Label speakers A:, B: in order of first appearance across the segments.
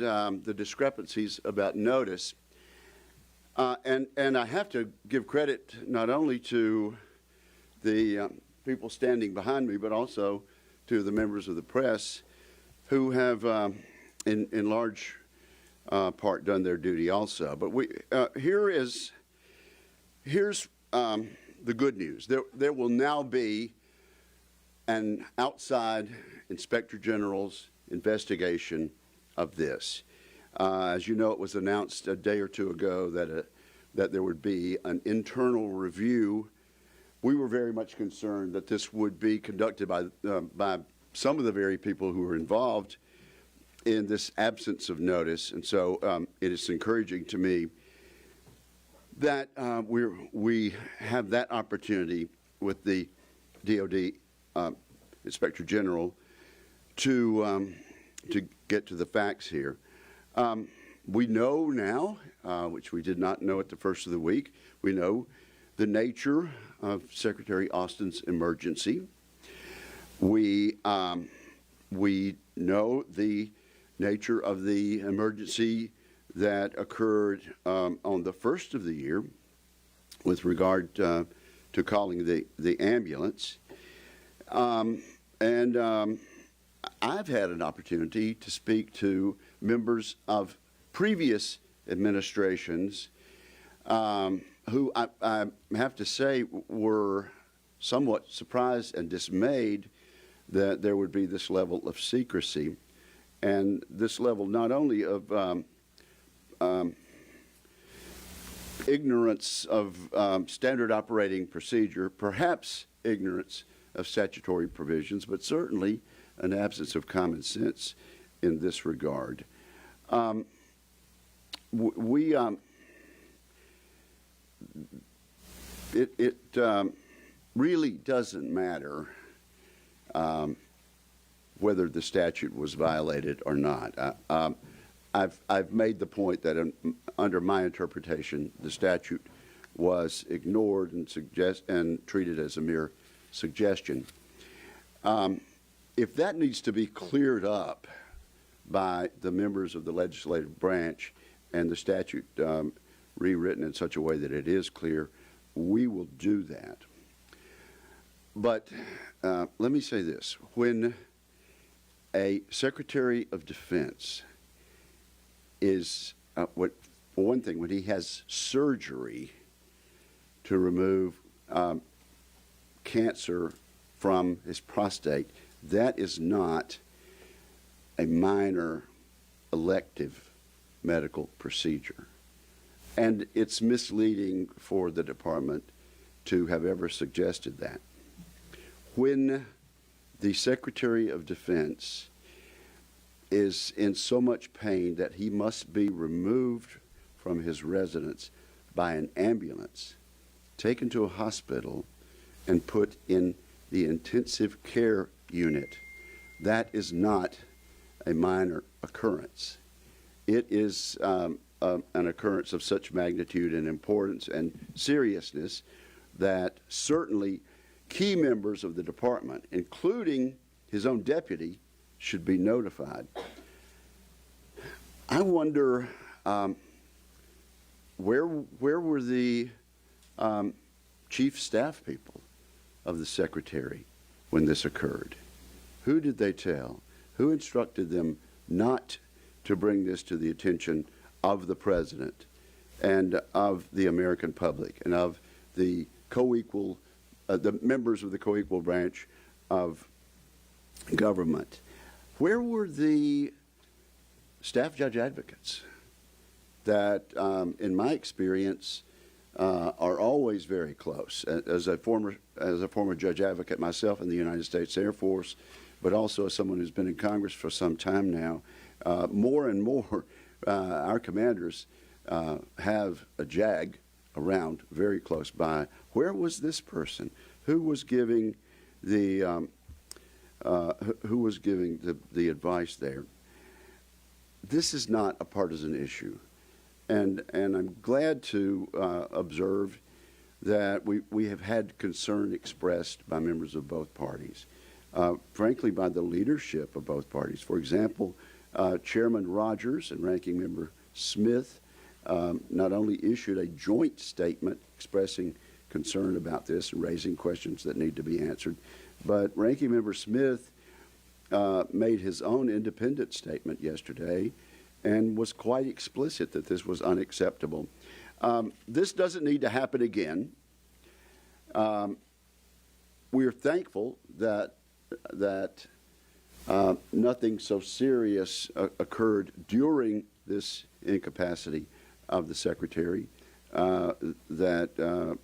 A: the discrepancies about notice. And I have to give credit not only to the people standing behind me, but also to the members of the press who have, in large part, done their duty also. But here's the good news. There will now be an outside Inspector General's investigation of this. As you know, it was announced a day or two ago that there would be an internal review. We were very much concerned that this would be conducted by some of the very people who were involved in this absence of notice. And so it is encouraging to me that we have that opportunity with the DOD Inspector General to get to the facts here. We know now, which we did not know at the first of the week, we know the nature of Secretary Austin's emergency. We know the nature of the emergency that occurred on the first of the year with regard to calling the ambulance. I've had an opportunity to speak to members of previous administrations who I have to say were somewhat surprised and dismayed that there would be this level of secrecy and this level not only of ignorance of standard operating procedure, perhaps ignorance of statutory provisions, but certainly an absence of common sense in this regard. It really doesn't matter whether the statute was violated or not. I've made the point that under my interpretation, the statute was ignored and treated as a mere suggestion. If that needs to be cleared up by the members of the legislative branch and the statute rewritten in such a way that it is clear, we will do that. But let me say this. When a Secretary of Defense is, for one thing, when he has surgery to remove cancer from his prostate, that is not a minor elective medical procedure. And it's misleading for the department to have ever suggested that. When the Secretary of Defense is in so much pain that he must be removed from his residence by an ambulance, taken to a hospital, and put in the intensive care unit, that is not a minor occurrence. It is an occurrence of such magnitude and importance and seriousness that certainly key members of the department, including his own deputy, should be notified. I wonder where were the chief staff people of the secretary when this occurred? Who did they tell? Who instructed them not to bring this to the attention of the president and of the American public and of the co-equal, the members of the co-equal branch of government? Where were the staff judge advocates that, in my experience, are always very close? As a former judge advocate myself in the United States Air Force, but also as someone who's been in Congress for some time now, more and more our commanders have a JAG around very close by. Where was this person? Who was giving the the advice there? This is not a partisan issue, and I'm glad to observe that we have had concern expressed by members of both parties, frankly by the leadership of both parties. For example, Chairman Rogers and Ranking Member Smith not only issued a joint statement expressing concern about this and raising questions that need to be answered, but Ranking Member Smith made his own independent statement yesterday and was quite explicit that this was unacceptable. This doesn't need to happen again. We're thankful that nothing so serious occurred during this incapacity of the Secretary that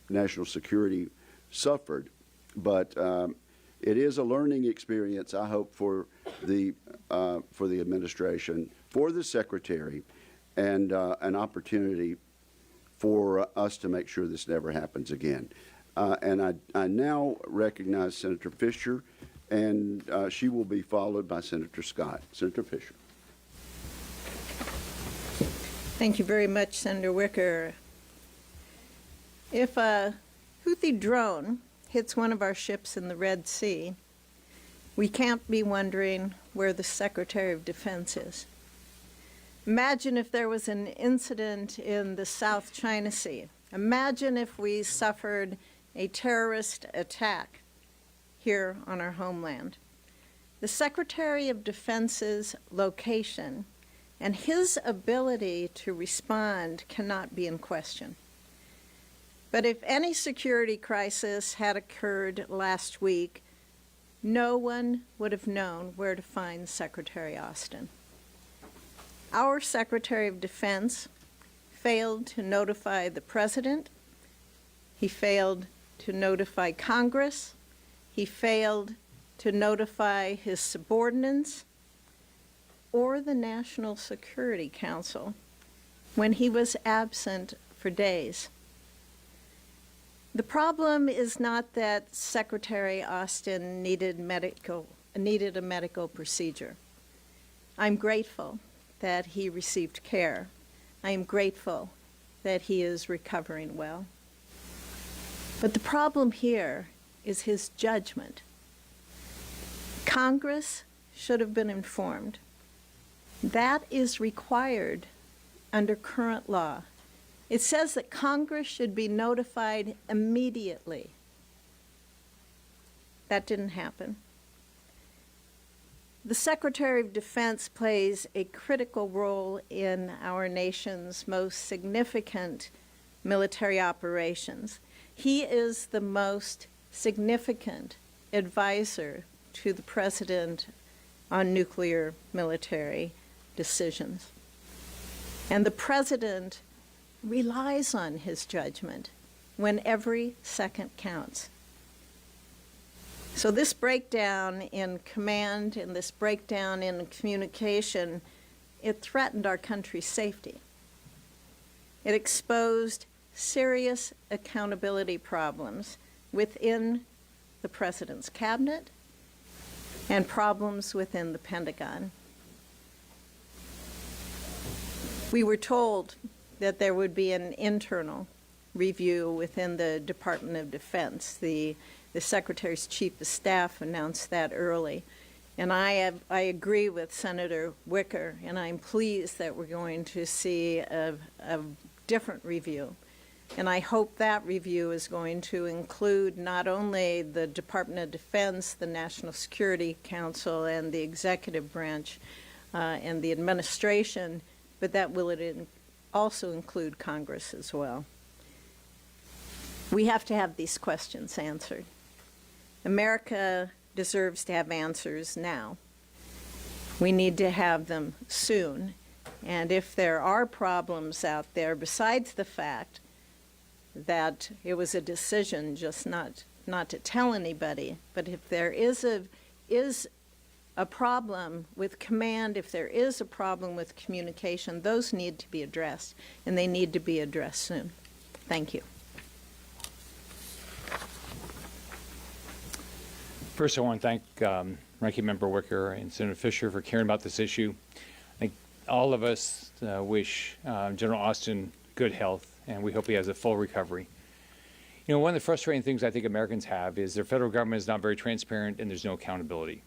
A: national security suffered. But it is a learning experience, I hope, for the administration, for the Secretary, and an opportunity for us to make sure this never happens again. And I now recognize Senator Fisher, and she will be followed by Senator Scott. Senator Fisher.
B: Thank you very much, Senator Wicker. If a Houthi drone hits one of our ships in the Red Sea, we can't be wondering where the Secretary of Defense is. Imagine if there was an incident in the South China Sea. Imagine if we suffered a terrorist attack here on our homeland. The Secretary of Defense's location and his ability to respond cannot be in question. But if any security crisis had occurred last week, no one would have known where to find Secretary Austin. Our Secretary of Defense failed to notify the President. He failed to notify Congress. He failed to notify his subordinates or the National Security Council when he was absent for days. The problem is not that Secretary Austin needed a medical procedure. I'm grateful that he received care. I am grateful that he is recovering well. But the problem here is his judgment. Congress should have been informed. That is required under current law. It says that Congress should be notified immediately. That didn't happen. The Secretary of Defense plays a critical role in our nation's most significant military operations. He is the most significant advisor to the President on nuclear military decisions. And the President relies on his judgment when every second counts. So this breakdown in command and this breakdown in communication, it threatened our country's safety. It exposed serious accountability problems within the President's cabinet and problems within the Pentagon. We were told that there would be an internal review within the Department of Defense. The Secretary's Chief of Staff announced that early. And I agree with Senator Wicker, and I'm pleased that we're going to see a different review. And I hope that review is going to include not only the Department of Defense, the National Security Council, and the executive branch and the administration, but that will also include Congress as well. We have to have these questions answered. America deserves to have answers now. We need to have them soon. And if there are problems out there, besides the fact that it was a decision just not to tell anybody, but if there is a problem with command, if there is a problem with communication, those need to be addressed, and they need to be addressed soon. Thank you.
C: First, I want to thank Ranking Member Wicker and Senator Fisher for caring about this issue. I think all of us wish General Austin good health, and we hope he has a full recovery. You know, one of the frustrating things I think Americans have is their federal government is not very transparent and there's no accountability.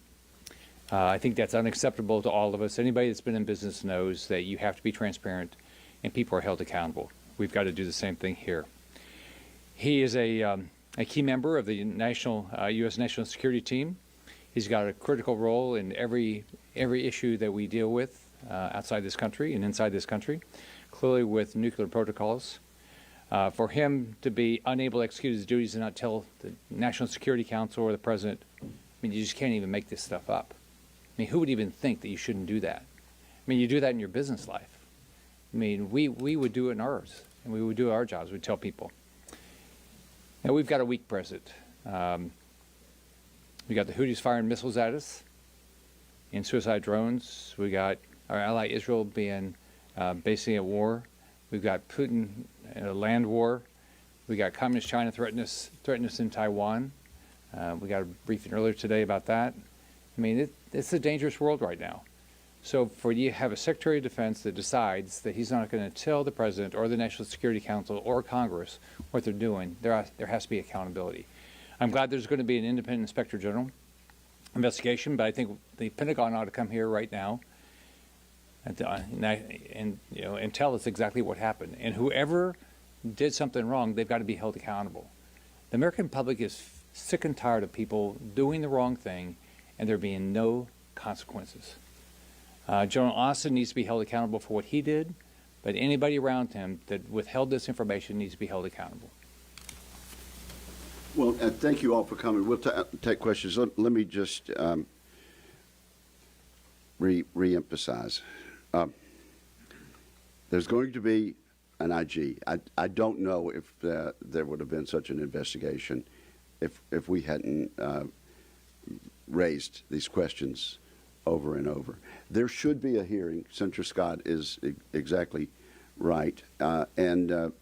C: I think that's unacceptable to all of us. Anybody that's been in business knows that you have to be transparent and people are held accountable. We've got to do the same thing here. He is a key member of the U.S. National Security Team. He's got a critical role in every issue that we deal with outside this country and inside this country, clearly with nuclear protocols. For him to be unable to execute his duties and not tell the National Security Council or the President, I mean, you just can't even make this stuff up. I mean, who would even think that you shouldn't do that? I mean, you do that in your business life. I mean, we would do it in ours, and we would do our jobs. We'd tell people. Now, we've got a weak president. We got the Houthis firing missiles at us and suicide drones. We got our ally Israel being basically at war. We've got Putin in a land war. We got Communist China threatening us in Taiwan. We got a briefing earlier today about that. I mean, it's a dangerous world right now. So for you to have a Secretary of Defense that decides that he's not going to tell the President or the National Security Council or Congress what they're doing, there has to be accountability. I'm glad there's going to be an independent Inspector General investigation, but I think the Pentagon ought to come here right now and tell us exactly what happened. And whoever did something wrong, they've got to be held accountable. The American public is sick and tired of people doing the wrong thing and there being no consequences. General Austin needs to be held accountable for what he did, but anybody around him that withheld this information needs to be held accountable.
A: Well, thank you all for coming. We'll take questions. Let me just re-emphasize. There's going to be an IG. I don't know if there would have been such an investigation if we hadn't raised these questions over and over. There should be a hearing. Senator Scott is exactly right. And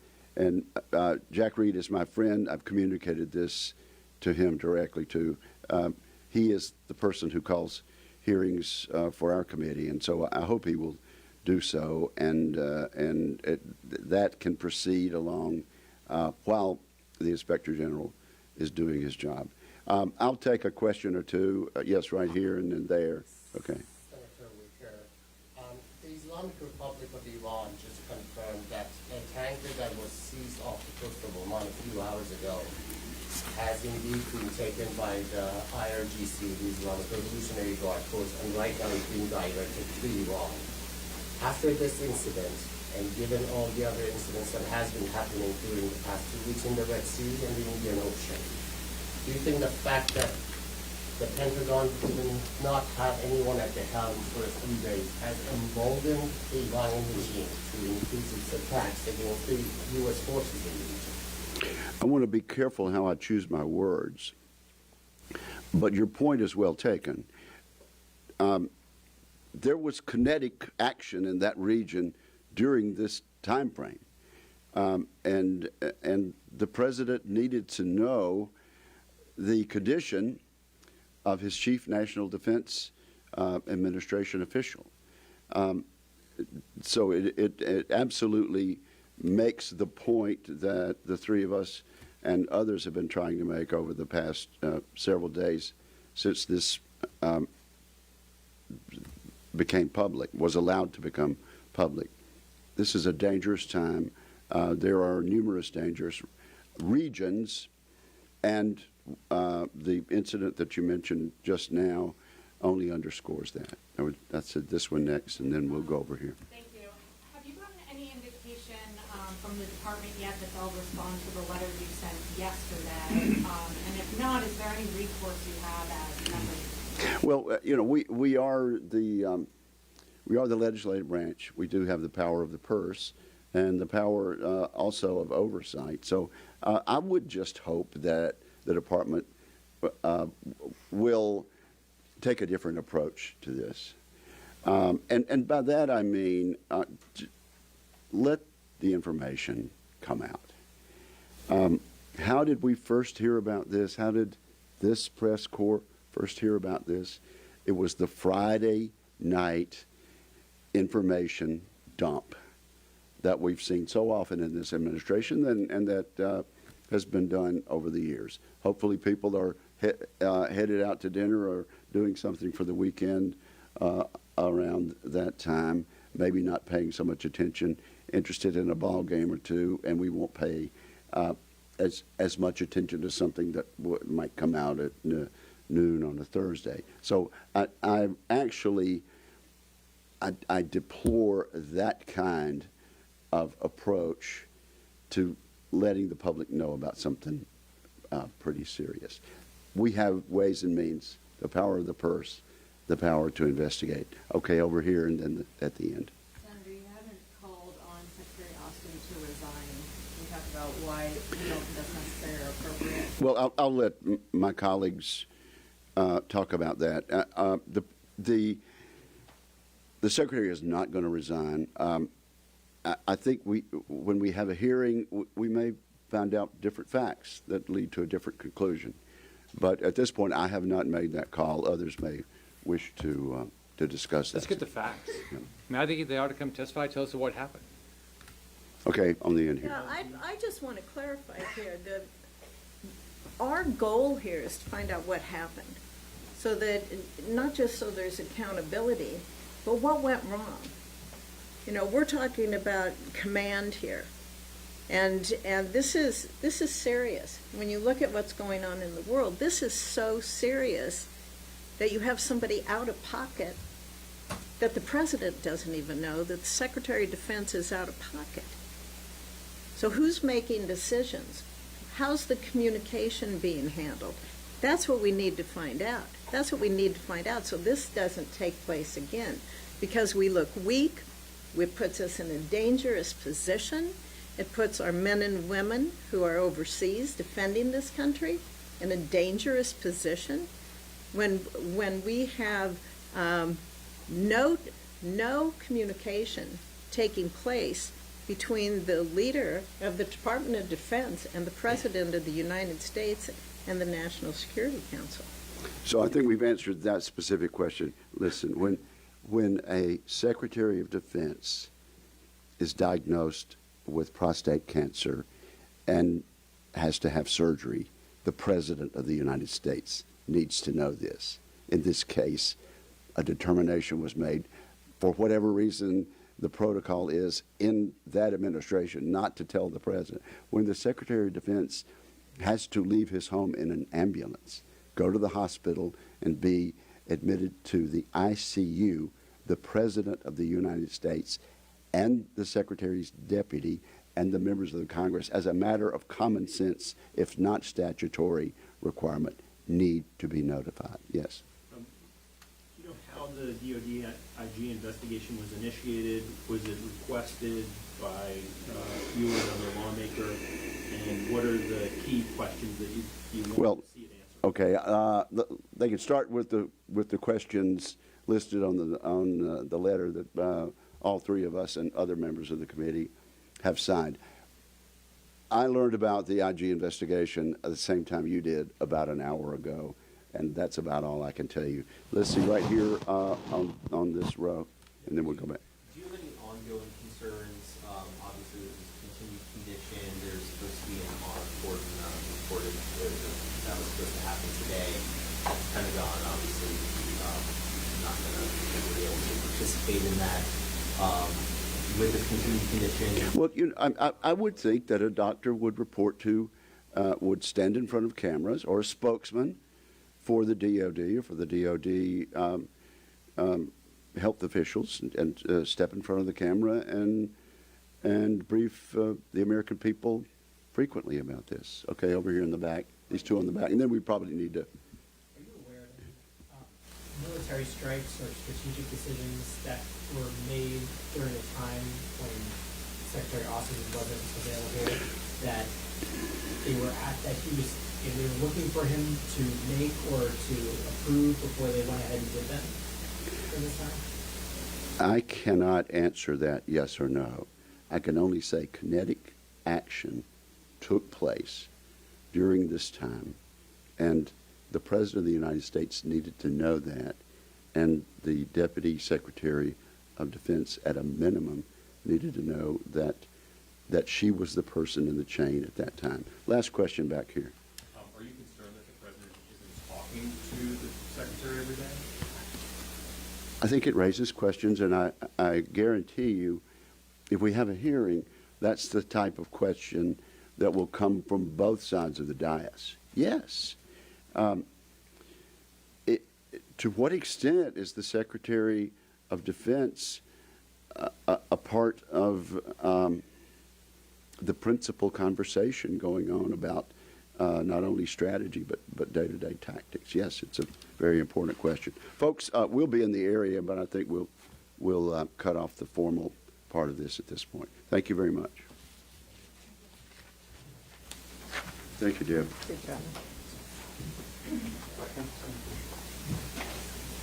A: Jack Reed is my friend. I've communicated this to him directly too. He is the person who calls hearings for our committee, and so I hope he will do so, and that can proceed along while the Inspector General is doing his job. I'll take a question or two. Yes, right here and then there. Okay.
D: Senator Wicker, the Islamic Republic of Iran just confirmed that a tanker that was seized off the coast of Oman a few hours ago has indeed been taken by the IRGC, the Islamic Revolutionary Guard Force, and right now is being diverted to Iran. After this incident, and given all the other incidents that has been happening during the past 2 weeks in the Red Sea and the Indian Ocean, do you think the fact that the Pentagon did not have anyone at the helm for a few days has emboldened the Iranian regime to increase its attacks against the U.S. forces in the region?
A: I want to be careful how I choose my words, but your point is well taken. There was kinetic action in that region during this time frame, and the president needed to know the condition of his chief national defense administration official. So it absolutely makes the point that the three of us and others have been trying to make over the past several days since this became public, was allowed to become public. This is a dangerous time. There are numerous dangerous regions, and the incident that you mentioned just now only underscores that. That's this one next, and then we'll go over here.
E: Thank you. Have you gotten any indication from the department yet that they'll respond to the letter you sent yesterday? And if not, is there any recourse you have as members?
A: Well, you know, we are the legislative branch. We do have the power of the purse and the power also of oversight. So I would just hope that the department will take a different approach to this. And by that I mean let the information come out. How did we first hear about this? How did this press corps first hear about this? It was the Friday night information dump that we've seen so often in this administration and that has been done over the years. Hopefully people are headed out to dinner or doing something for the weekend around that time, maybe not paying so much attention, interested in a ball game or two, and we won't pay as much attention to something that might come out at noon on a Thursday. So I actually deplore that kind of approach to letting the public know about something pretty serious. We have ways and means, the power of the purse, the power to investigate. Okay, over here and then at the end.
F: Senator, you haven't called on Secretary Austin to resign. We talked about why you don't think that's necessary or appropriate.
A: Well, I'll let my colleagues talk about that. The Secretary is not going to resign. I think when we have a hearing, we may find out different facts that lead to a different conclusion. But at this point, I have not made that call. Others may wish to discuss that.
C: Let's get the facts. I mean, I think they ought to come testify, tell us what happened.
A: Okay, on the end here.
B: Now, I just want to clarify here that our goal here is to find out what happened, so that not just so there's accountability, but what went wrong. You know, we're talking about command here, and this is serious. When you look at what's going on in the world, this is so serious that you have somebody out of pocket that the president doesn't even know, that the Secretary of Defense is out of pocket. So who's making decisions? How's the communication being handled? That's what we need to find out. That's what we need to find out so this doesn't take place again. Because we look weak, it puts us in a dangerous position. It puts our men and women who are overseas defending this country in a dangerous position. When we have no communication taking place between the leader of the Department of Defense and the President of the United States and the National Security Council.
A: So I think we've answered that specific question. Listen, when a Secretary of Defense is diagnosed with prostate cancer and has to have surgery, the President of the United States needs to know this. In this case, a determination was made, for whatever reason the protocol is in that administration, not to tell the President. When the Secretary of Defense has to leave his home in an ambulance, go to the hospital, and be admitted to the ICU, the President of the United States and the Secretary's deputy and the members of the Congress, as a matter of common sense, if not statutory requirement, need to be notified. Yes.
G: Do you know how the DOD IG investigation was initiated? Was it requested by you or another lawmaker? And what are the key questions that you want to see it answered?
A: Okay, they can start with the questions listed on the letter that all three of us and other members of the committee have signed. I learned about the IG investigation at the same time you did, about an hour ago, and that's about all I can tell you. Let's see right here on this row, and then we'll go back.
H: Do you have any ongoing concerns? Obviously, there's this continued condition. There's supposed to be an on-court reported that was supposed to happen today. Pentagon, obviously, not going to be able to participate in that. With the continued condition?
A: Well, you know, I would think that a doctor would report to, would stand in front of cameras, or a spokesman for the DOD or for the DOD health officials, and step in front of the camera and brief the American people frequently about this. Okay, over here in the back, these two on the back, and then we probably need to.
I: Are you aware of military strikes or strategic decisions that were made during a time when Secretary Austin wasn't available, that they were looking for him to make or to approve before they went ahead and did them during this time?
A: I cannot answer that yes or no. I can only say kinetic action took place during this time, and the President of the United States needed to know that, and the Deputy Secretary of Defense, at a minimum, needed to know that she was the person in the chain at that time. Last question back here.
H: Are you concerned that the President isn't
G: answer every day?
A: I think it raises questions, and I guarantee you, if we have a hearing, that's the type of question that will come from both sides of the dais. Yes. To what extent is the Secretary of Defense a part of the principal conversation going on about not only strategy but day-to-day tactics? Yes, it's a very important question. Folks, we'll be in the area, but I think we'll cut off the formal part of this at this point. Thank you very much. Thank you, Deb.
B: Good job.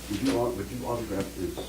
A: Would you autograph this?